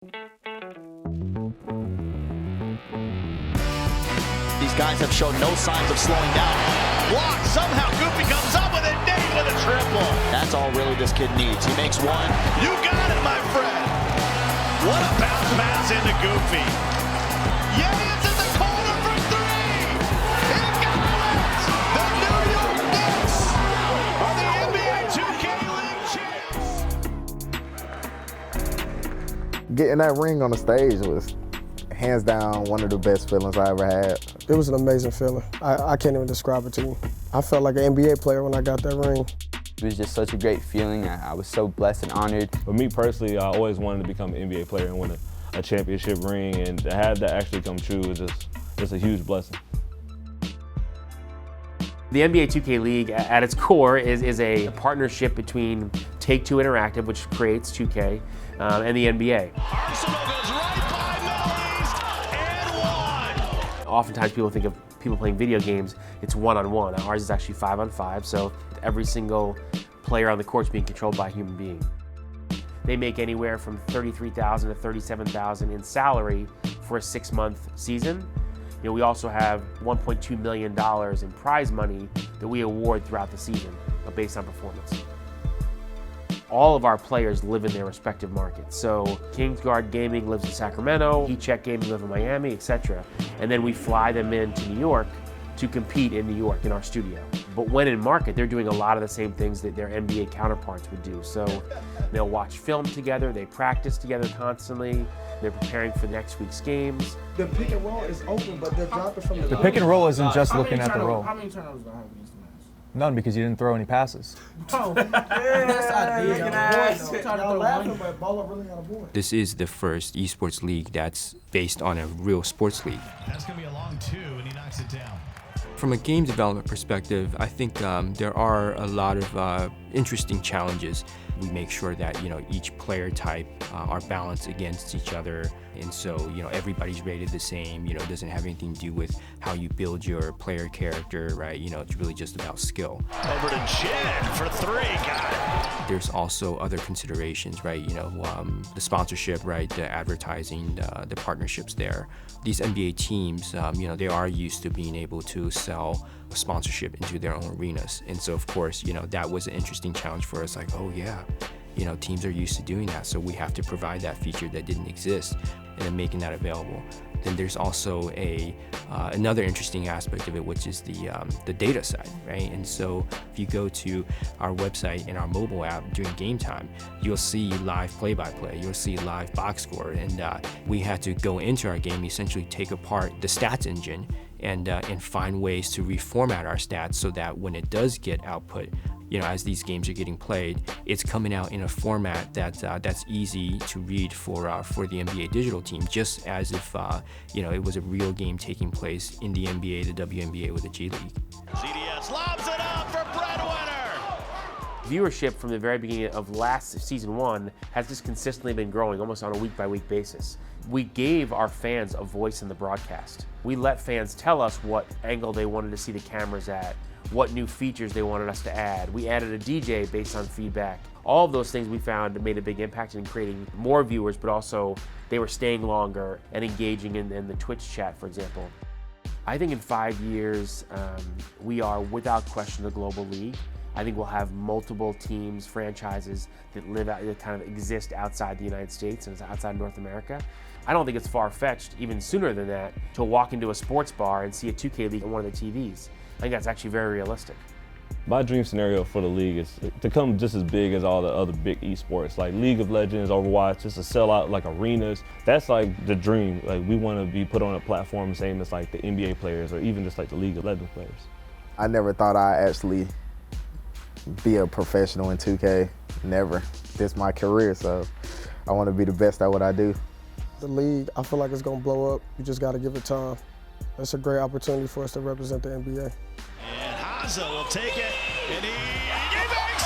These guys have shown no signs of slowing down. Block, somehow Goofy comes up with it, Dave with a triple. That's all really this kid needs. He makes one. You got it, my friend. What a bounce pass into Goofy. Yeah, it's in the corner for three. He got it. The New York Knicks are the NBA 2K League champs. Getting that ring on the stage was hands down one of the best feelings I ever had. It was an amazing feeling. I can't even describe it to you. I felt like an NBA player when I got that ring. It was just such a great feeling. I was so blessed and honored. For me personally, I always wanted to become an NBA player and win a championship ring, and to have that actually come true was just a huge blessing. The NBA 2K League at its core is a partnership between Take-Two Interactive, which creates 2K, and the NBA. Arsenal goes right by Middle East and one. Oftentimes people think of people playing video games, it's one-on-one. Ours is actually 5-on-5, so every single player on the court is being controlled by a human being. They make anywhere from $33,000 to $37,000 in salary for a 6-month season. We also have $1.2 million in prize money that we award throughout the season based on performance. All of our players live in their respective markets. So Kingsguard Gaming lives in Sacramento, HeatCheck Gaming lives in Miami, etc. And then we fly them into New York to compete in New York in our studio. But when in market, they're doing a lot of the same things that their NBA counterparts would do. So they'll watch film together, they practice together constantly, they're preparing for next week's games. The pick and roll is open, but they're dropping from the pick and roll isn't just looking at the roll. How many turnovers do I have against the Mavs? None, because you didn't throw any passes. Oh, yes, I did. Y'all laughing, but Baller really had a boy. This is the first eSports league that's based on a real sports league. That's going to be a long two, and he knocks it down. From a game development perspective, I think there are a lot of interesting challenges. We make sure that each player type are balanced against each other, and so everybody's rated the same. It doesn't have anything to do with how you build your player character, right? It's really just about skill. Over to Jen for three, got it. There's also other considerations, right? The sponsorship, right? The advertising, the partnerships there. These NBA teams, they are used to being able to sell sponsorship into their own arenas. And so, of course, that was an interesting challenge for us. Like, oh yeah, teams are used to doing that. So we have to provide that feature that didn't exist and then making that available. Then there's also another interesting aspect of it, which is the data side, right? And so if you go to our website and our mobile app during game time, you'll see live play-by-play, you'll see live box score, and we had to go into our game, essentially take apart the stats engine and find ways to reformat our stats so that when it does get output, as these games are getting played, it's coming out in a format that's easy to read for the NBA digital team, just as if it was a real game taking place in the NBA, the WNBA, or the G League. CDS lobs it up for breadwinner. Viewership from the very beginning of last season 1 has just consistently been growing, almost on a week-by-week basis. We gave our fans a voice in the broadcast. We let fans tell us what angle they wanted to see the cameras at, what new features they wanted us to add. We added a DJ based on feedback. All of those things we found made a big impact in creating more viewers, but also they were staying longer and engaging in the Twitch chat, for example. I think in 5 years, we are without question the global league. I think we'll have multiple teams, franchises that kind of exist outside the United States and outside North America. I don't think it's far-fetched, even sooner than that, to walk into a sports bar and see a 2K league on one of the TVs. I think that's actually very realistic. My dream scenario for the league is to come just as big as all the other big esports, like League of Legends, Overwatch, just to sell out like arenas. That's like the dream. Like we want to be put on a platform same as like the NBA players or even just like the League of Legends players. I never thought I'd actually be a professional in 2K, never. This is my career, so I want to be the best at what I do. The league, I feel like it's gonna blow up. You just gotta give it time. It's a great opportunity for us to represent the NBA. And Haza will take it, and he makes